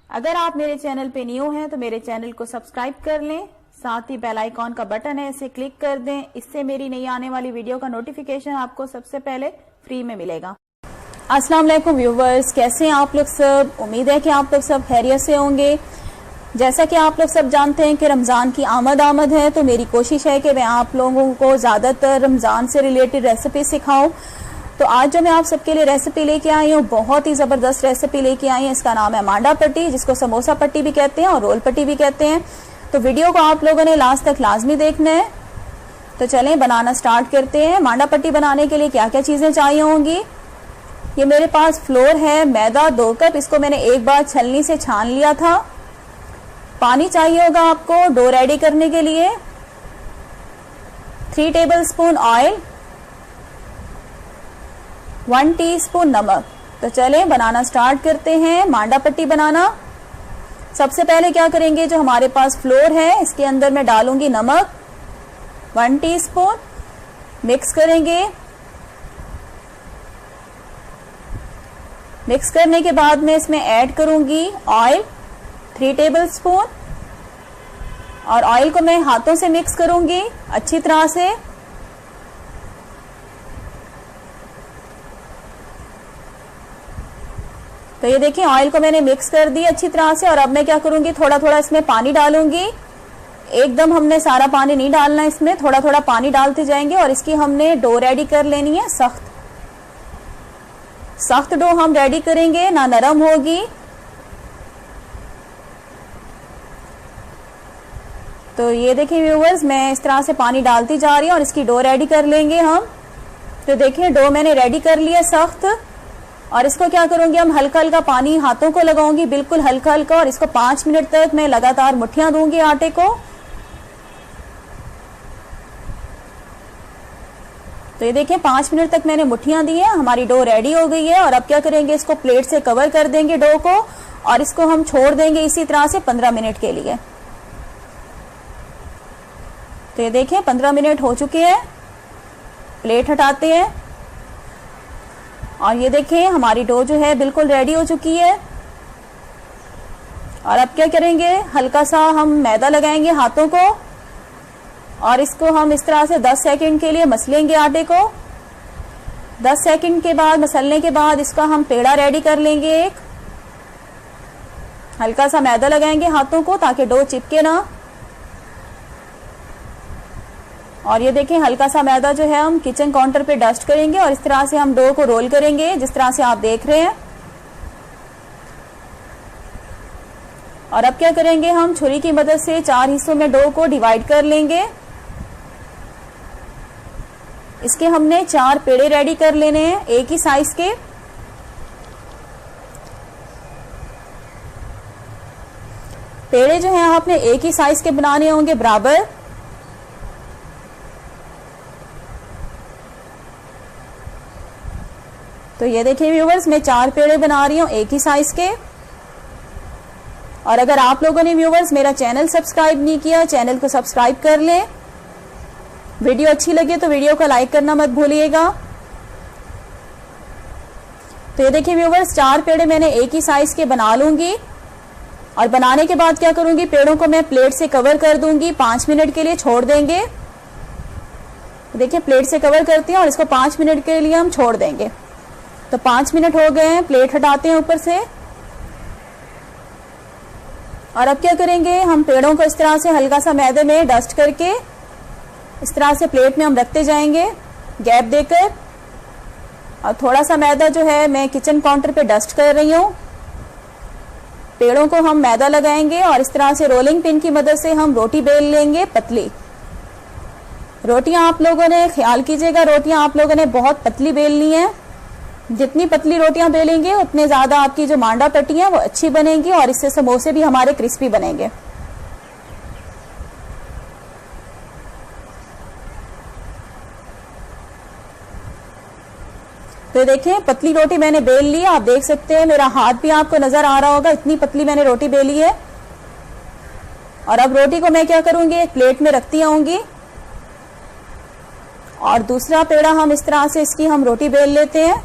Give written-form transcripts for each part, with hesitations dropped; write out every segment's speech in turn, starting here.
अगर आप मेरे चैनल पे न्यू हैं तो मेरे चैनल को सब्सक्राइब कर लें, साथ ही बेल आइकॉन का बटन है इसे क्लिक कर दें। इससे मेरी नई आने वाली वीडियो का नोटिफिकेशन आपको सबसे पहले फ्री में मिलेगा। अस्सलाम वालेकुम व्यूवर्स, कैसे हैं आप लोग सब? उम्मीद है कि आप लोग सब खैरियत से होंगे। जैसा कि आप लोग सब जानते हैं कि रमज़ान की आमद है, तो मेरी कोशिश है कि मैं आप लोगों को ज़्यादातर रमज़ान से रिलेटेड रेसिपी सिखाऊं। तो आज जो मैं आप सबके लिए रेसिपी लेके आई हूँ, बहुत ही ज़बरदस्त रेसिपी लेके आई हूँ। इसका नाम है मांडा पट्टी, जिसको समोसा पट्टी भी कहते हैं और रोल पट्टी भी कहते हैं। तो वीडियो को आप लोगों ने लास्ट तक लाजमी देखना है। तो चलें बनाना स्टार्ट करते हैं। मांडा पट्टी बनाने के लिए क्या क्या चीज़ें चाहिए होंगी। ये मेरे पास फ्लोर है, मैदा 2 कप, इसको मैंने एक बार छलनी से छान लिया था। पानी चाहिए होगा आपको डो रेडी करने के लिए। 3 टेबलस्पून ऑयल, 1 टीस्पून नमक। तो चलें बनाना स्टार्ट करते हैं मांडा पट्टी बनाना। सबसे पहले क्या करेंगे, जो हमारे पास फ्लोर है इसके अंदर मैं डालूंगी नमक 1 टीस्पून, मिक्स करेंगे। मिक्स करने के बाद मैं इसमें ऐड करूंगी ऑयल 3 टेबलस्पून, और ऑयल को मैं हाथों से मिक्स करूंगी अच्छी तरह से। तो ये देखिए ऑयल को मैंने मिक्स कर दी अच्छी तरह से। और अब मैं क्या करूंगी, थोड़ा थोड़ा इसमें पानी डालूंगी। एकदम हमने सारा पानी नहीं डालना, इसमें थोड़ा थोड़ा पानी डालते जाएंगे। और इसकी हमने डो रेडी कर लेनी है, सख्त डो हम रेडी करेंगे, ना नरम होगी। तो ये देखिए व्यूवर्स, मैं इस तरह से पानी डालती जा रही हूँ और इसकी डो रेडी कर लेंगे हम। तो देखिए डो मैंने रेडी कर लिया सख्त। और इसको क्या करूंगी, हम हल्का हल्का पानी हाथों को लगाऊंगी, बिल्कुल हल्का हल्का। और इसको 5 मिनट तक मैं लगातार मुट्ठियां दूंगी आटे को। तो ये देखिए 5 मिनट तक मैंने मुट्ठियां दी है, हमारी डो रेडी हो गई है। और अब क्या करेंगे, इसको प्लेट से कवर कर देंगे डो को, और इसको हम छोड़ देंगे इसी तरह से 15 मिनट के लिए। तो ये देखिए 15 मिनट हो चुके हैं। प्लेट हटाते हैं और ये देखिए हमारी डो जो है बिल्कुल रेडी हो चुकी है। और अब क्या करेंगे, हल्का सा हम मैदा लगाएंगे हाथों को, और इसको हम इस तरह से 10 सेकंड के लिए मसलेंगे आटे को। 10 सेकंड के बाद मसलने के बाद इसका हम पेड़ा रेडी कर लेंगे। एक हल्का सा मैदा लगाएंगे हाथों को ताकि डो चिपके ना। और ये देखें हल्का सा मैदा जो है हम किचन काउंटर पे डस्ट करेंगे, और इस तरह से हम डो को रोल करेंगे जिस तरह से आप देख रहे हैं। और अब क्या करेंगे, हम छुरी की मदद से 4 हिस्सों में डो को डिवाइड कर लेंगे। इसके हमने 4 पेड़े रेडी कर लेने हैं, एक ही साइज के। पेड़े जो हैं आपने एक ही साइज के बनाने होंगे बराबर। तो ये देखिए व्यूवर्स, मैं 4 पेड़े बना रही हूँ एक ही साइज के। और अगर आप लोगों ने व्यूवर्स मेरा चैनल सब्सक्राइब नहीं किया, चैनल को सब्सक्राइब कर लें। वीडियो अच्छी लगे तो वीडियो को लाइक करना मत भूलिएगा। तो ये देखिए व्यूवर्स, 4 पेड़े मैंने एक ही साइज के बना लूंगी। और बनाने के बाद क्या करूंगी, पेड़ों को मैं प्लेट से कवर कर दूंगी, 5 मिनट के लिए छोड़ देंगे। देखिए प्लेट से कवर करती हैं और इसको 5 मिनट के लिए हम छोड़ देंगे। तो 5 मिनट हो गए हैं, प्लेट हटाते हैं ऊपर से। और अब क्या करेंगे, हम पेड़ों को इस तरह से हल्का सा मैदे में डस्ट करके इस तरह से प्लेट में हम रखते जाएंगे गैप देकर। और थोड़ा सा मैदा जो है मैं किचन काउंटर पे डस्ट कर रही हूँ। पेड़ों को हम मैदा लगाएंगे और इस तरह से रोलिंग पिन की मदद से हम रोटी बेल लेंगे पतली। रोटियां आप लोगों ने ख्याल कीजिएगा, रोटियां आप लोगों ने बहुत पतली बेलनी है। जितनी पतली रोटियां बेलेंगे उतने ज्यादा आपकी जो मांडा पट्टी है वो अच्छी बनेगी, और इससे समोसे भी हमारे क्रिस्पी बनेंगे। तो देखिए पतली रोटी मैंने बेल ली, आप देख सकते हैं मेरा हाथ भी आपको नजर आ रहा होगा, इतनी पतली मैंने रोटी बेली है। और अब रोटी को मैं क्या करूंगी, एक प्लेट में रखती आऊंगी। और दूसरा पेड़ा हम इस तरह से इसकी हम रोटी बेल लेते हैं।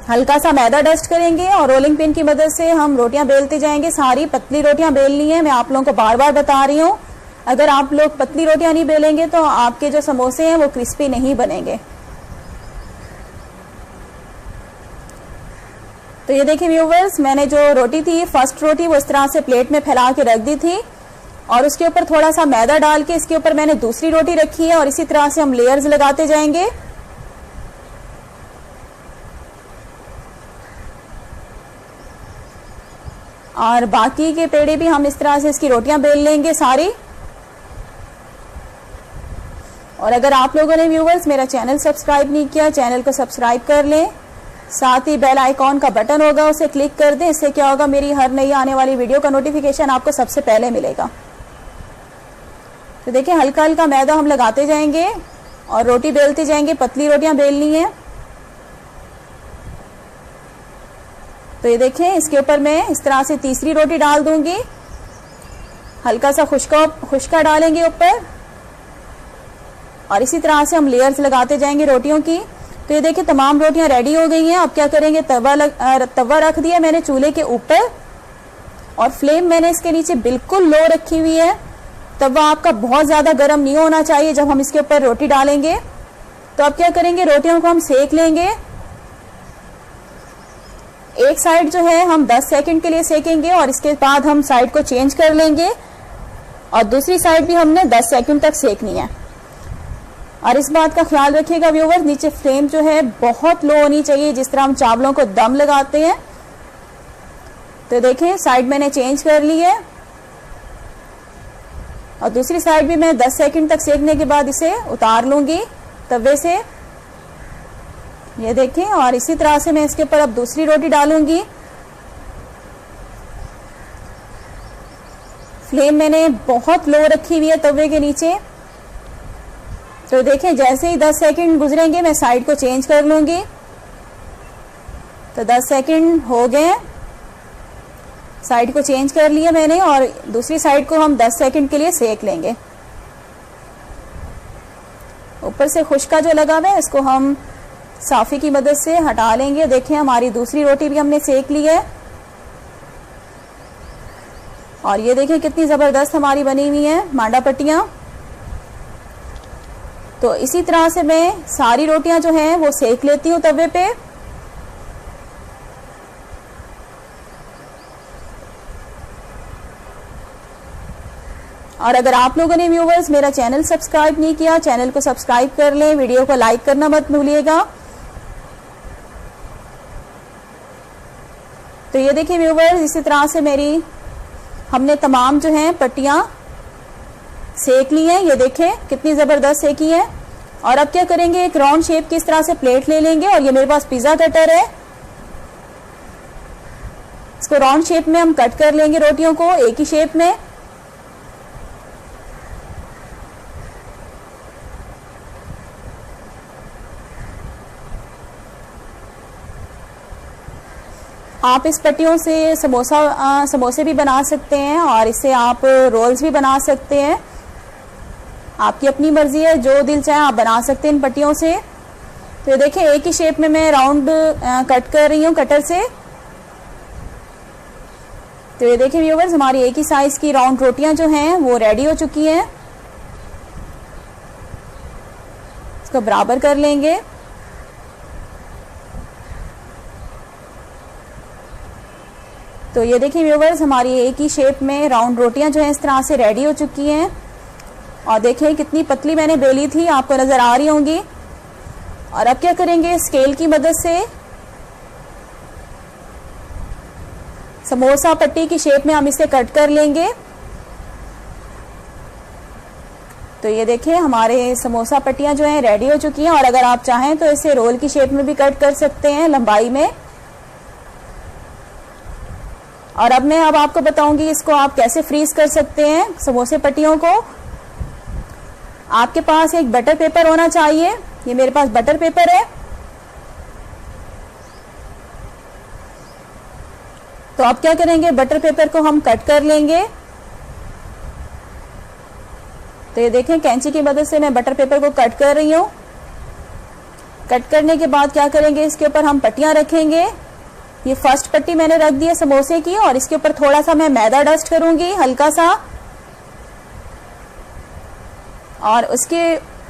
हल्का सा मैदा डस्ट करेंगे और रोलिंग पिन की मदद से हम रोटियां बेलते जाएंगे। सारी पतली रोटियां बेलनी है, मैं आप लोगों को बार बार बता रही हूँ। अगर आप लोग पतली रोटियां नहीं बेलेंगे तो आपके जो समोसे हैं वो क्रिस्पी नहीं बनेंगे। तो ये देखिए व्यूवर्स, मैंने जो रोटी थी, फर्स्ट रोटी, वो इस तरह से प्लेट में फैला के रख दी थी और उसके ऊपर थोड़ा सा मैदा डाल के इसके ऊपर मैंने दूसरी रोटी रखी है और इसी तरह से हम लेयर्स लगाते जाएंगे। और बाकी के पेड़े भी हम इस तरह से इसकी रोटियां बेल लेंगे सारी। और अगर आप लोगों ने व्यूवर्स मेरा चैनल सब्सक्राइब नहीं किया, चैनल को सब्सक्राइब कर लें, साथ ही बेल आइकॉन का बटन होगा उसे क्लिक कर दें। इससे क्या होगा, मेरी हर नई आने वाली वीडियो का नोटिफिकेशन आपको सबसे पहले मिलेगा। तो देखिए हल्का हल्का मैदा हम लगाते जाएंगे और रोटी बेलते जाएंगे, पतली रोटियां बेलनी है। तो ये देखें, इसके ऊपर मैं इस तरह से तीसरी रोटी डाल दूंगी, हल्का सा खुश्का डालेंगे ऊपर और इसी तरह से हम लेयर्स लगाते जाएंगे रोटियों की। तो ये देखिए तमाम रोटियां रेडी हो गई हैं। अब क्या करेंगे, तवा रख दिया मैंने चूल्हे के ऊपर और फ्लेम मैंने इसके नीचे बिल्कुल लो रखी हुई है। तवा आपका बहुत ज्यादा गर्म नहीं होना चाहिए जब हम इसके ऊपर रोटी डालेंगे। तो अब क्या करेंगे, रोटियों को हम सेक लेंगे। एक साइड जो है हम 10 सेकंड के लिए सेकेंगे और इसके बाद हम साइड को चेंज कर लेंगे और दूसरी साइड भी हमने 10 सेकंड तक सेकनी है। और इस बात का ख्याल रखिएगा व्यूवर्स, नीचे फ्लेम जो है बहुत लो होनी चाहिए, जिस तरह हम चावलों को दम लगाते हैं। तो देखें साइड मैंने चेंज कर ली है और दूसरी साइड भी मैं 10 सेकंड तक सेकने के बाद इसे उतार लूंगी तवे से। ये देखें, और इसी तरह से मैं इसके ऊपर अब दूसरी रोटी डालूंगी। फ्लेम मैंने बहुत लो रखी हुई है तवे के नीचे। तो देखें जैसे ही 10 सेकंड गुजरेंगे मैं साइड को चेंज कर लूंगी। तो 10 सेकंड हो गए, साइड को चेंज कर लिया मैंने और दूसरी साइड को हम 10 सेकंड के लिए सेक लेंगे। ऊपर से खुश्का जो लगा हुआ है इसको हम साफी की मदद से हटा लेंगे। देखें हमारी दूसरी रोटी भी हमने सेक ली है और ये देखें कितनी जबरदस्त हमारी बनी हुई है मांडा पट्टियां। तो इसी तरह से मैं सारी रोटियां जो हैं वो सेक लेती हूँ तवे पे। और अगर आप लोगों ने व्यूवर्स मेरा चैनल सब्सक्राइब नहीं किया, चैनल को सब्सक्राइब कर लें, वीडियो को लाइक करना मत भूलिएगा। तो ये देखिए व्यूवर्स, इसी तरह से हमने तमाम जो हैं पट्टियां सेक ली हैं। ये देखें कितनी जबरदस्त सेकी है। और अब क्या करेंगे, एक राउंड शेप की इस तरह से प्लेट ले लेंगे और ये मेरे पास पिज्जा कटर है, इसको राउंड शेप में हम कट कर लेंगे रोटियों को एक ही शेप में। आप इस पट्टियों से समोसे भी बना सकते हैं और इससे आप रोल्स भी बना सकते हैं। आपकी अपनी मर्जी है, जो दिल चाहे आप बना सकते हैं इन पट्टियों से। तो ये देखिए एक ही शेप में मैं राउंड कट कर रही हूँ कटर से। तो ये देखिए व्यूवर्स, हमारी एक ही साइज की राउंड रोटियां जो हैं वो रेडी हो चुकी हैं। इसको बराबर कर लेंगे। तो ये देखिए व्यूवर्स, हमारी एक ही शेप में राउंड रोटियां जो हैं इस तरह से रेडी हो चुकी हैं। और देखिए कितनी पतली मैंने बेली थी, आपको नजर आ रही होंगी। और अब क्या करेंगे, स्केल की मदद से समोसा पट्टी की शेप में हम इसे कट कर लेंगे। तो ये देखिए हमारे समोसा पट्टियां जो हैं रेडी हो चुकी हैं। और अगर आप चाहें तो इसे रोल की शेप में भी कट कर सकते हैं लंबाई में। और अब मैं आपको बताऊंगी इसको आप कैसे फ्रीज कर सकते हैं समोसे पट्टियों को। आपके पास एक बटर पेपर होना चाहिए, ये मेरे पास बटर पेपर है। तो अब क्या करेंगे, बटर पेपर को हम कट कर लेंगे। तो ये देखें कैंची की मदद से मैं बटर पेपर को कट कर रही हूं। कट करने के बाद क्या करेंगे, इसके ऊपर हम पट्टियां रखेंगे। ये फर्स्ट पट्टी मैंने रख दी है समोसे की, और इसके ऊपर थोड़ा सा मैं मैदा डस्ट करूंगी, हल्का सा, और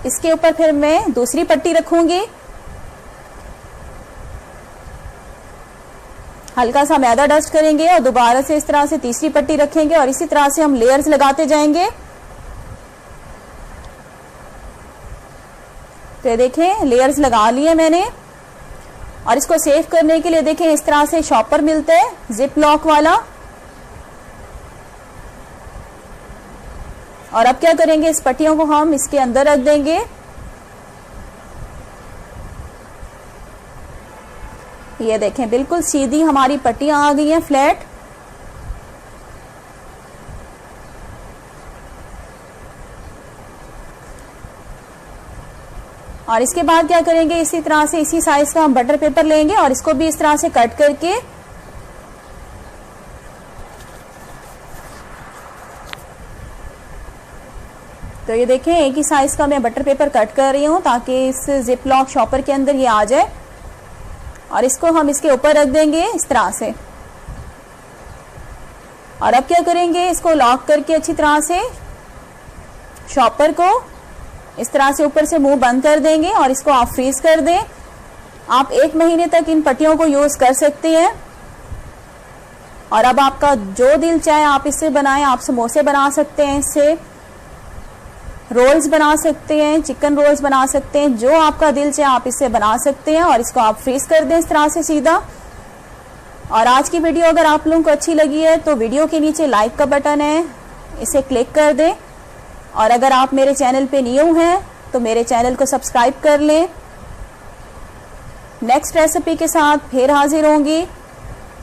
इसके ऊपर फिर मैं दूसरी पट्टी रखूंगी, हल्का सा मैदा डस्ट करेंगे, और दोबारा से इस तरह से तीसरी पट्टी रखेंगे, और इसी तरह से हम लेयर्स लगाते जाएंगे। तो ये देखें लेयर्स लगा लिए मैंने। और इसको सेव करने के लिए देखें इस तरह से शॉपर मिलता है जिप लॉक वाला। और अब क्या करेंगे, इस पट्टियों को हम इसके अंदर रख देंगे। ये देखें बिल्कुल सीधी हमारी पट्टियां आ गई हैं, फ्लैट। और इसके बाद क्या करेंगे, इसी तरह से इसी साइज का हम बटर पेपर लेंगे और इसको भी इस तरह से कट करके तो ये देखें एक ही साइज का मैं बटर पेपर कट कर रही हूं ताकि इस जिप लॉक शॉपर के अंदर ये आ जाए। और इसको हम इसके ऊपर रख देंगे इस तरह से। और अब क्या करेंगे, इसको लॉक करके अच्छी तरह से शॉपर को इस तरह से ऊपर से मुंह बंद कर देंगे और इसको आप फ्रीज कर दें। आप 1 महीने तक इन पट्टियों को यूज कर सकते हैं। और अब आपका जो दिल चाहे आप इससे बनाएं। आप समोसे बना सकते हैं, इससे रोल्स बना सकते हैं, चिकन रोल्स बना सकते हैं, जो आपका दिल चाहे आप इससे बना सकते हैं। और इसको आप फ्रीज कर दें इस तरह से सीधा। और आज की वीडियो अगर आप लोगों को अच्छी लगी है तो वीडियो के नीचे लाइक का बटन है, इसे क्लिक कर दें। और अगर आप मेरे चैनल पे न्यू हैं तो मेरे चैनल को सब्सक्राइब कर लें। नेक्स्ट रेसिपी के साथ फिर हाजिर होंगी।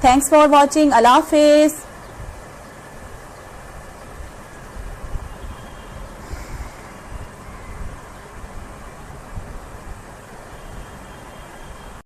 Thanks for watching. अल्लाह हाफिज़।